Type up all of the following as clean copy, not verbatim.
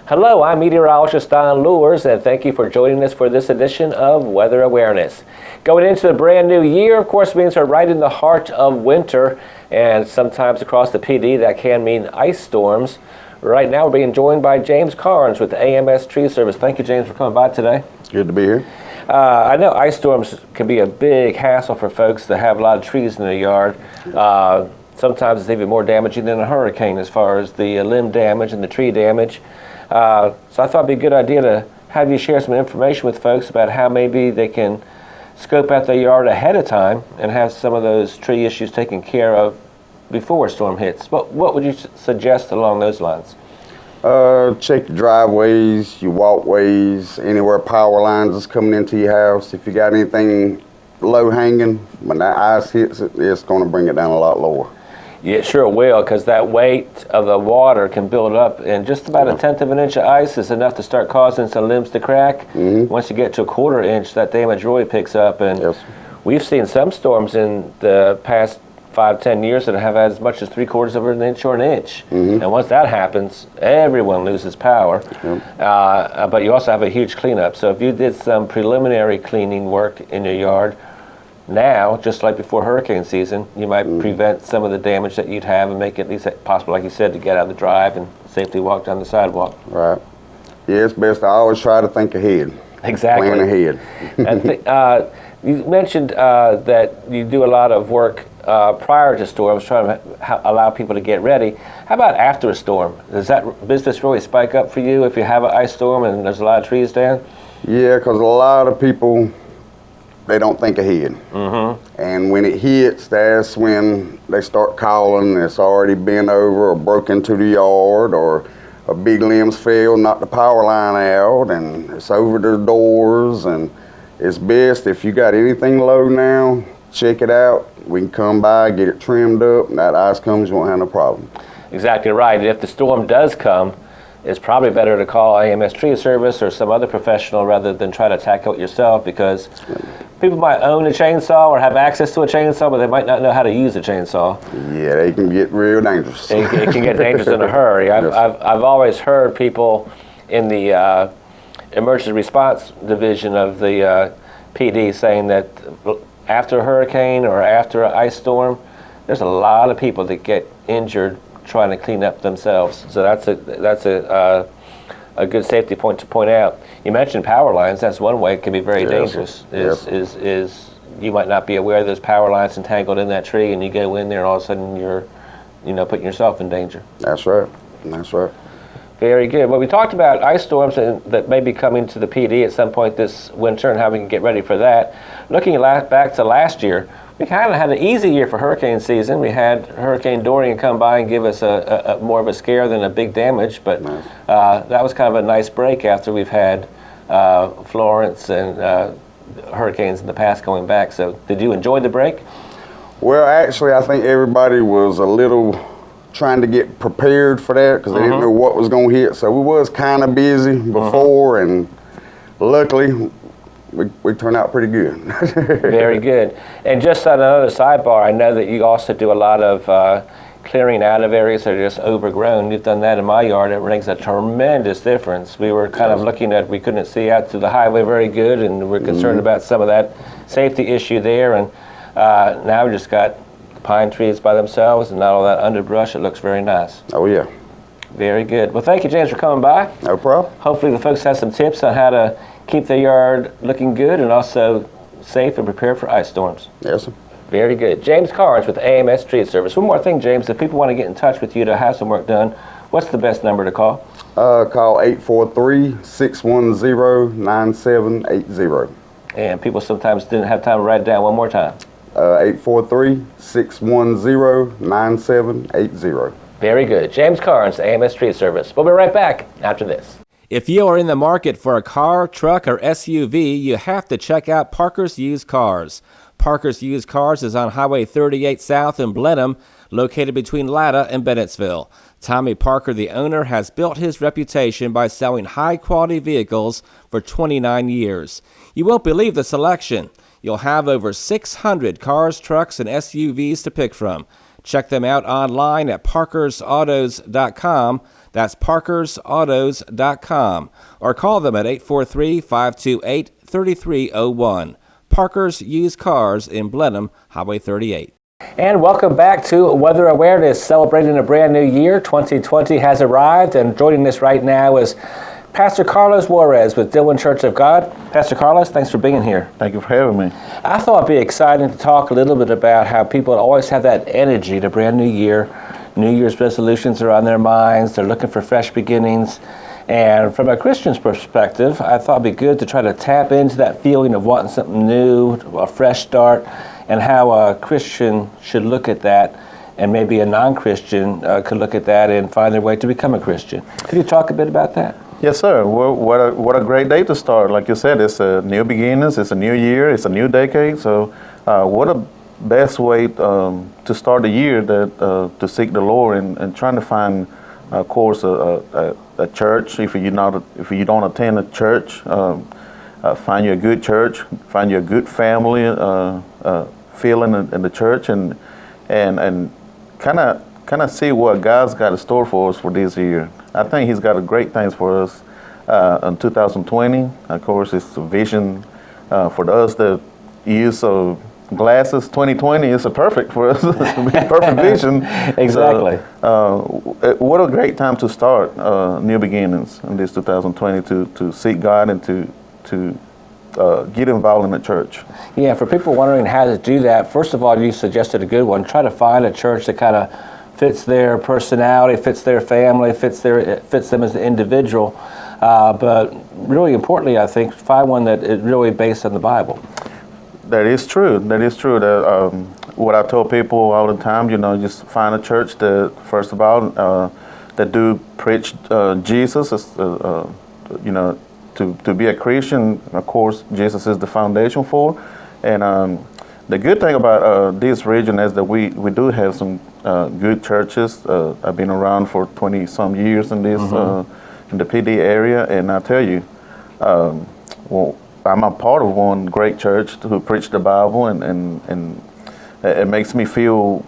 Hello, I'm meteorologist Don Lures, and thank you for joining us for this edition of Weather Awareness. Going into the brand new year, of course, means we're right in the heart of winter, and sometimes across the PD that can mean ice storms. Right now, we're being joined by James Carnes with the AMS Tree Service. Thank you, James, for coming by today. Good to be here. I know ice storms can be a big hassle for folks that have a lot of trees in their yard. Sometimes it's even more damaging than a hurricane as far as the limb damage and the tree damage. So I thought it'd be a good idea to have you share some information with folks about how maybe they can scope out their yard ahead of time and have some of those tree issues taken care of before a storm hits. What would you suggest along those lines? Check your driveways, your walkways, anywhere power lines is coming into your house. If you got anything low hanging, when that ice hits it, it's going to bring it down a lot lower. Yeah, it sure will, because that weight of the water can build up, and just about a tenth of an inch of ice is enough to start causing some limbs to crack. Once you get to a quarter inch, that damage really picks up, and we've seen some storms in the past 5-10 years that have had as much as 3/4 of an inch or an inch. And once that happens, everyone loses power. But you also have a huge cleanup. So if you did some preliminary cleaning work in your yard now, just like before hurricane season, you might prevent some of the damage that you'd have and make it at least possible, like you said, to get out of the drive and safely walk down the sidewalk. Right. Yeah, it's best to always try to think ahead. Exactly. Plan ahead. And you mentioned that you do a lot of work prior to storms, trying to allow people to get ready. How about after a storm? Does that business really spike up for you if you have an ice storm and there's a lot of trees down? Yeah, because a lot of people, they don't think ahead. And when it hits, that's when they start calling. It's already been over or broke into the yard, or a big limbs fell, knocked the power line out, and it's over the doors. And it's best if you got anything low now, check it out. We can come by, get it trimmed up, and that ice comes, you won't have no problem. Exactly right. If the storm does come, it's probably better to call AMS Tree Service or some other professional rather than try to tackle it yourself, because people might own a chainsaw or have access to a chainsaw, but they might not know how to use a chainsaw. Yeah, they can get real dangerous. It can get dangerous in a hurry. I've always heard people in the emergency response division of the PD saying that after a hurricane or after an ice storm, there's a lot of people that get injured trying to clean up themselves. So that's a good safety point to point out. You mentioned power lines. That's one way it can be very dangerous. Is you might not be aware there's power lines entangled in that tree, and you go in there, and all of a sudden you're, putting yourself in danger. That's right. That's right. Very good. Well, we talked about ice storms that may be coming to the PD at some point this winter and how we can get ready for that. Looking back to last year, we kind of had an easy year for hurricane season. We had Hurricane Dorian come by and give us a more of a scare than a big damage, but that was kind of a nice break after we've had Florence and hurricanes in the past going back. So did you enjoy the break? Well, actually, I think everybody was a little trying to get prepared for that because they didn't know what was going to hit. So we was kind of busy before, and luckily we turned out pretty good. Very good. And just on another sidebar, I know that you also do a lot of clearing out of areas that are just overgrown. You've done that in my yard. It makes a tremendous difference. We were kind of looking at, we couldn't see out to the highway very good, and we're concerned about some of that safety issue there. And now we just got pine trees by themselves and not all that underbrush. It looks very nice. Oh, yeah. Very good. Well, thank you, James, for coming by. No problem. Hopefully the folks have some tips on how to keep their yard looking good and also safe and prepared for ice storms. Yes, sir. Very good. James Carnes with AMS Tree Service. One more thing, James, if people want to get in touch with you to have some work done, what's the best number to call? Call 843-610-9780. And people sometimes didn't have time to write it down. One more time. 843-610-9780. Very good. James Carnes, AMS Tree Service. We'll be right back after this. If you are in the market for a car, truck, or SUV, you have to check out Parker's Used Cars. Parker's Used Cars is on Highway 38 South in Blenheim, located between Latta and Bennettsville. Tommy Parker, the owner, has built his reputation by selling high-quality vehicles for 29 years. You won't believe the selection. You'll have over 600 cars, trucks, and SUVs to pick from. Check them out online at parkersautos.com. That's parkersautos.com. Or call them at 843-528-3301. Parker's Used Cars in Blenheim, Highway 38. And welcome back to Weather Awareness, celebrating a brand new year. 2020 has arrived, and joining us right now is Pastor Carlos Juarez with Dillon Church of God. Pastor Carlos, thanks for being here. Thank you for having me. I thought it'd be exciting to talk a little bit about how people always have that energy to brand new year. New Year's resolutions are on their minds. They're looking for fresh beginnings. And from a Christian's perspective, I thought it'd be good to try to tap into that feeling of wanting something new, a fresh start, and how a Christian should look at that, and maybe a non-Christian could look at that and find their way to become a Christian. Could you talk a bit about that? Yes, sir. Well, what a great day to start. Like you said, it's a new beginnings, it's a new year, it's a new decade. So what a best way to start the year to seek the Lord and trying to find, of course, a church. If you don't attend a church, find you a good church, find you a good family, feeling in the church, and kind of see what God's got in store for us for this year. I think He's got a great things for us in 2020. Of course, it's a vision for us that use glasses. 2020 is a perfect for us. Perfect vision. Exactly. What a great time to start new beginnings in this 2020 to seek God and to get involved in the church. Yeah, for people wondering how to do that, first of all, you suggested a good one. Try to find a church that kind of fits their personality, fits their family, fits them as an individual. But really importantly, I think, find one that is really based on the Bible. That is true. That is true. That what I tell people all the time, just find a church that, first of all, that do preach Jesus. To be a Christian, of course, Jesus is the foundation for. And the good thing about this region is that we do have some good churches. I've been around for 20-some years in this in the PD area, and I tell you, I'm a part of one great church who preach the Bible, and it makes me feel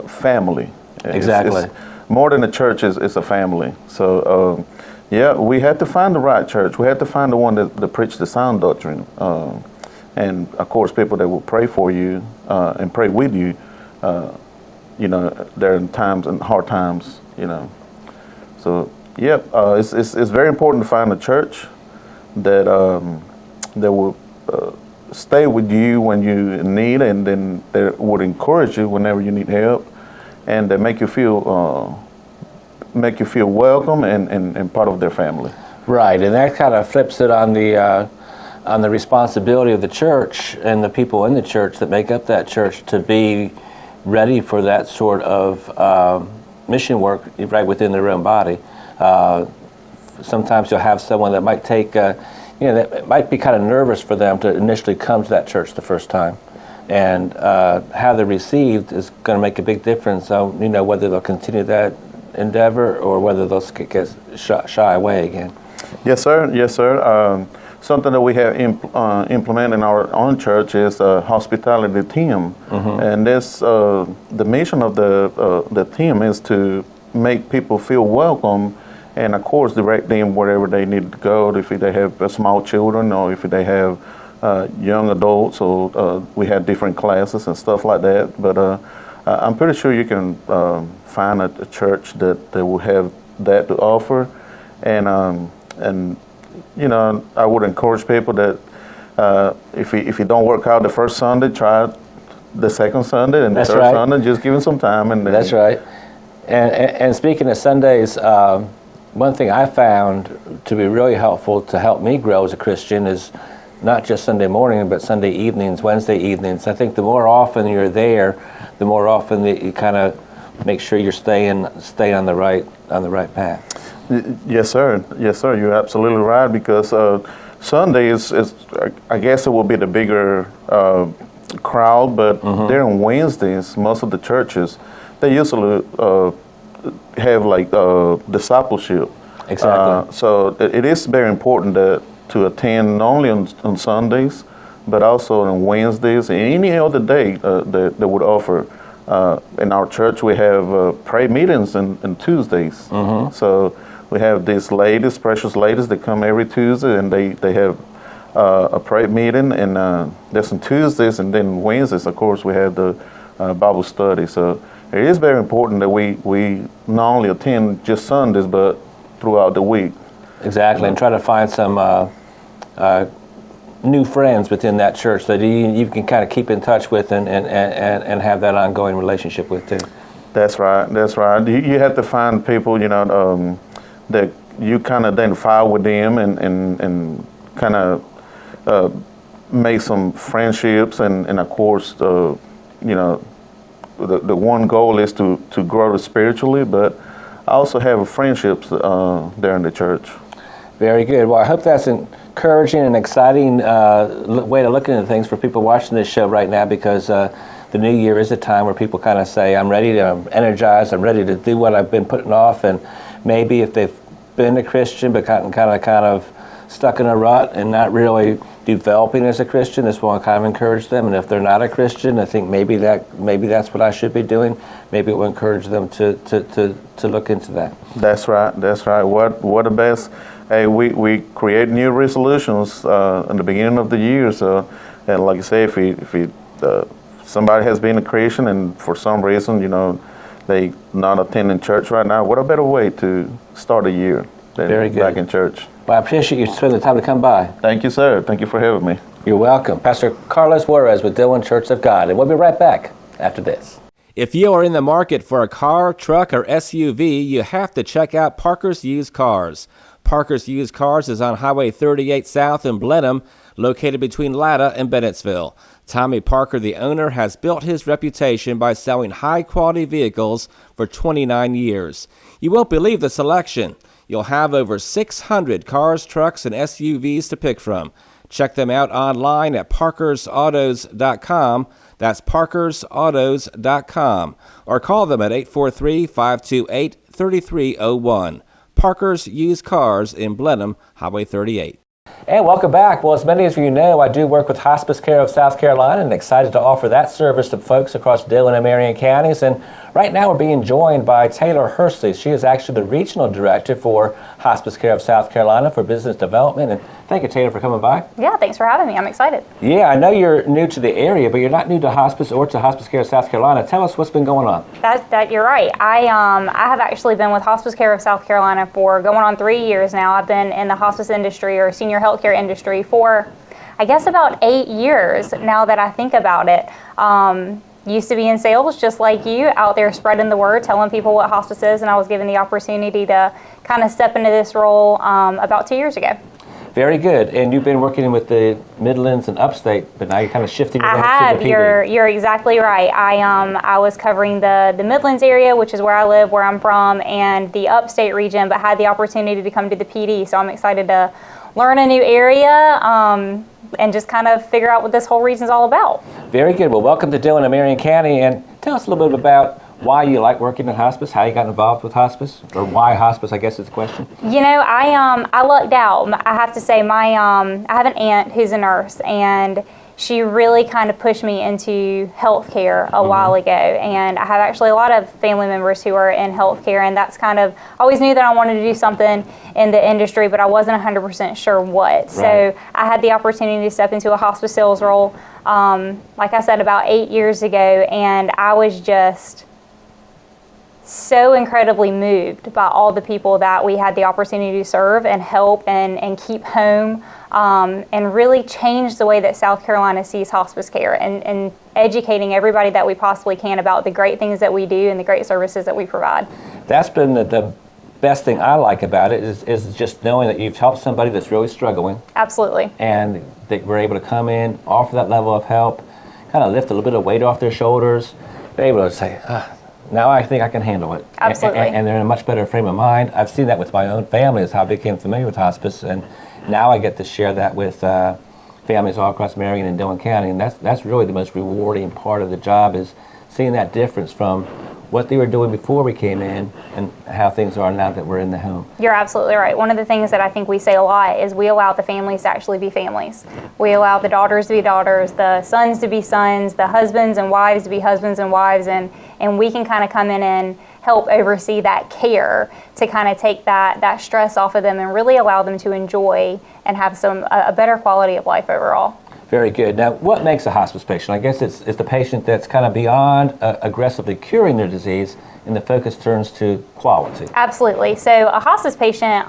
family. Exactly. It's more than a church, it's a family. So. Yeah, we had to find the right church. We had to find the one that preached the sound doctrine. And of course, people that will pray for you and pray with you, they're in times and hard times, So, yeah, it's very important to find a church that will stay with you when you need, and then that would encourage you whenever you need help, and that make you feel welcome and part of their family. Right, and that kind of flips it on the responsibility of the church and the people in the church that make up that church to be ready for that sort of mission work right within their own body. Sometimes you'll have someone that might take, that might be kind of nervous for them to initially come to that church the first time. And how they're received is going to make a big difference on, whether they'll continue that endeavor or whether they'll get shy away again. Yes, sir. Yes, sir. Something that we have implemented in our own church is a hospitality team, and this the mission of the team is to make people feel welcome, and of course direct them wherever they need to go. If they have small children, or if they have young adults, or we have different classes and stuff like that. But I'm pretty sure you can find a church that will have that to offer, and I would encourage people that if you don't work out the first Sunday, try the second Sunday and the third Sunday. Just give them some time. And that's right. And speaking of Sundays, one thing I found to be really helpful to help me grow as a Christian is not just Sunday morning, but Sunday evenings, Wednesday evenings. I think the more often you're there, the more often that you kind of make sure you're staying on the right path. Yes, sir. Yes, sir. You're absolutely right, because Sunday is I guess it will be the bigger crowd, but during Wednesdays, most of the churches, they usually have like discipleship. Exactly. So it is very important to attend not only on Sundays, but also on Wednesdays and any other day that would offer in our church we have prayer meetings on Tuesdays. So we have these ladies, precious ladies, that come every Tuesday, and they have a prayer meeting, and there's on Tuesdays, and then Wednesdays, of course, we have the Bible study. So it is very important that we not only attend just Sundays, but throughout the week. Exactly, and try to find some new friends within that church that you can kind of keep in touch with and have that ongoing relationship with too. That's right. You have to find people, that you kind of identify with them and kind of make some friendships, and of course, the one goal is to grow spiritually, but I also have friendships there in the church. Very good. Well, I hope that's encouraging and exciting way to look into things for people watching this show right now, because the new year is a time where people kind of say, I'm ready, I'm energized, I'm ready to do what I've been putting off. And maybe if they've been a Christian but gotten kind of stuck in a rut and not really developing as a Christian, this will kind of encourage them. And if they're not a Christian, I think maybe that's what I should be doing. Maybe it will encourage them to look into that. That's right. What the best? Hey, we create new resolutions in the beginning of the year. So, and like I say, if somebody has been a Christian and for some reason, they not attending church right now, what a better way to start a year than Very good. back in church. Well, I appreciate you spending the time to come by. Thank you, sir. Thank you for having me. You're welcome. Pastor Carlos Juarez with Dillon Church of God. And we'll be right back after this. If you are in the market for a car, truck, or SUV, you have to check out Parker's Used Cars. Parker's Used Cars is on Highway 38 South in Blenheim, located between Latta and Bennettsville. Tommy Parker, the owner, has built his reputation by selling high-quality vehicles for 29 years. You won't believe the selection. You'll have over 600 cars, trucks, and SUVs to pick from. Check them out online at parkersautos.com. That's parkersautos.com. Or call them at 843-528-3301. Parker's Used Cars in Blenheim, Highway 38. And welcome back. Well, as many of you know, I do work with Hospice Care of South Carolina, and excited to offer that service to folks across Dillon and Marion counties. And right now we're being joined by Taylor Hursley. She is actually the Regional Director for Hospice Care of South Carolina for Business Development. And thank you, Taylor, for coming by. Yeah, thanks for having me. I'm excited. Yeah, I know you're new to the area, but you're not new to hospice or to Hospice Care of South Carolina. Tell us what's been going on. That you're right. I have actually been with Hospice Care of South Carolina for going on 3 years now. I've been in the hospice industry or senior healthcare industry for, I guess, about 8 years now that I think about it. Used to be in sales just like you, out there spreading the word, telling people what hospice is, and I was given the opportunity to kind of step into this role about 2 years ago. Very good. And you've been working with the Midlands and Upstate, but now you're kind of shifting I back have. to the PD. You're exactly right. I was covering the Midlands area, which is where I live, where I'm from, and the Upstate region, but had the opportunity to come to the PD. So I'm excited to learn a new area and just kind of figure out what this whole region is all about. Very good. Well, welcome to Dillon and Marion County, and tell us a little bit about why you like working in hospice, how you got involved with hospice, or why hospice, I guess is the question. You know, I lucked out. I have to say, I have an aunt who's a nurse, and she really kind of pushed me into healthcare a while ago. And I have actually a lot of family members who are in healthcare, and that's kind of, I always knew that I wanted to do something in the industry, but I wasn't 100% sure what. Right. So I had the opportunity to step into a hospice sales role, like I said, about 8 years ago, and I was just so incredibly moved by all the people that we had the opportunity to serve and help and keep home, and really change the way that South Carolina sees hospice care, and educating everybody that we possibly can about the great things that we do and the great services that we provide. That's been the best thing I like about it is just knowing that you've helped somebody that's really struggling. Absolutely. And that we're able to come in, offer that level of help, kind of lift a little bit of weight off their shoulders. They're able to say, now I think I can handle it. Absolutely. And they're in a much better frame of mind. I've seen that with my own family, is how I became familiar with hospice, and now I get to share that with families all across Marion and Dillon County, and that's really the most rewarding part of the job, is seeing that difference from what they were doing before we came in and how things are now that we're in the home. You're absolutely right. One of the things that I think we say a lot is we allow the families to actually be families. We allow the daughters to be daughters, the sons to be sons, the husbands and wives to be husbands and wives, and we can kind of come in and help oversee that care to kind of take that stress off of them and really allow them to enjoy and have a better quality of life overall. Very good. Now, what makes a hospice patient? I guess it's the patient that's kind of beyond aggressively curing their disease, and the focus turns to quality. Absolutely. So a hospice patient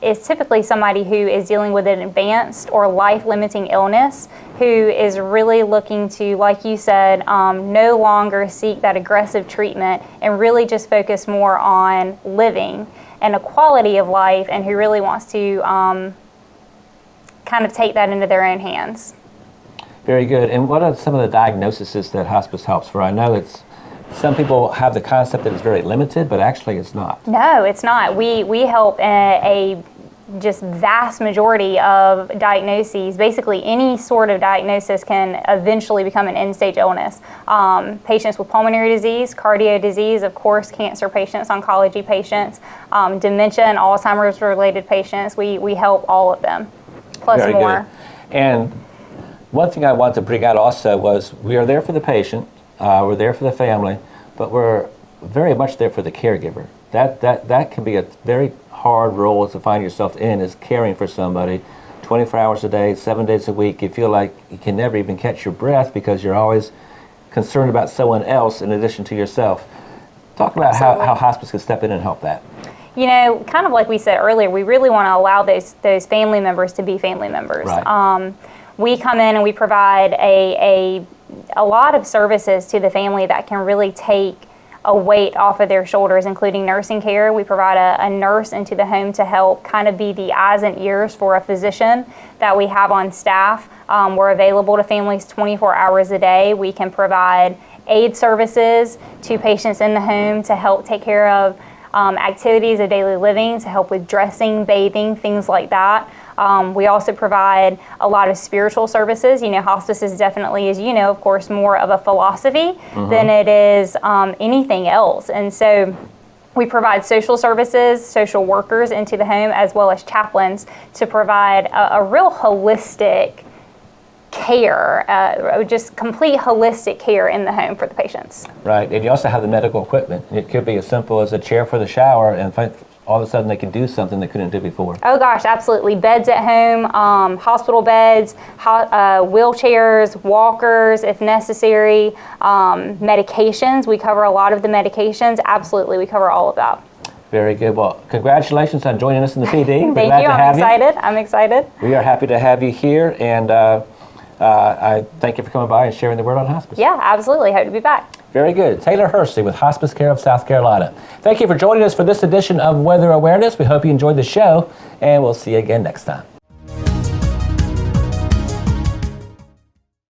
is typically somebody who is dealing with an advanced or life-limiting illness, who is really looking to, like you said, no longer seek that aggressive treatment and really just focus more on living and a quality of life, and who really wants to kind of take that into their own hands. Very good. And what are some of the diagnoses that hospice helps for? I know some people have the concept that it's very limited, but actually it's not. No, it's not. We help a just vast majority of diagnoses. Basically, any sort of diagnosis can eventually become an end-stage illness. Patients with pulmonary disease, cardio disease, of course, cancer patients, oncology patients, dementia and Alzheimer's-related patients. We help all of them, plus Very more. Good. And one thing I want to bring out also was we are there for the patient, we're there for the family, but we're very much there for the caregiver. That can be a very hard role to find yourself in, is caring for somebody 24 hours a day, 7 days a week. You feel like you can never even catch your breath because you're always concerned about someone else in addition to yourself. Talk about how hospice can step in and help that. You know, kind of like we said earlier, we really want to allow those family members to be family members. Right. We come in and we provide a lot of services to the family that can really take a weight off of their shoulders, including nursing care. We provide a nurse into the home to help kind of be the eyes and ears for a physician that we have on staff. We're available to families 24 hours a day. We can provide aid services to patients in the home to help take care of activities of daily living, to help with dressing, bathing, things like that. We also provide a lot of spiritual services. You know, hospice is definitely, as you know, of course, more of a philosophy than it is anything else. And so we provide social services, social workers into the home, as well as chaplains to provide a real holistic care, just complete holistic care in the home for the patients. Right, and you also have the medical equipment. It could be as simple as a chair for the shower, and all of a sudden they can do something they couldn't do before. Oh gosh, absolutely. Beds at home, hospital beds, wheelchairs, walkers if necessary, medications. We cover a lot of the medications. Absolutely, we cover all of that. Very good. Well, congratulations on joining us in the PD. Thank you. I'm excited. We are happy to have you here, and I thank you for coming by and sharing the word on hospice. Yeah, absolutely. Hope to be back. Very good. Taylor Hersey with Hospice Care of South Carolina. Thank you for joining us for this edition of Weather Awareness. We hope you enjoyed the show, and we'll see you again next time.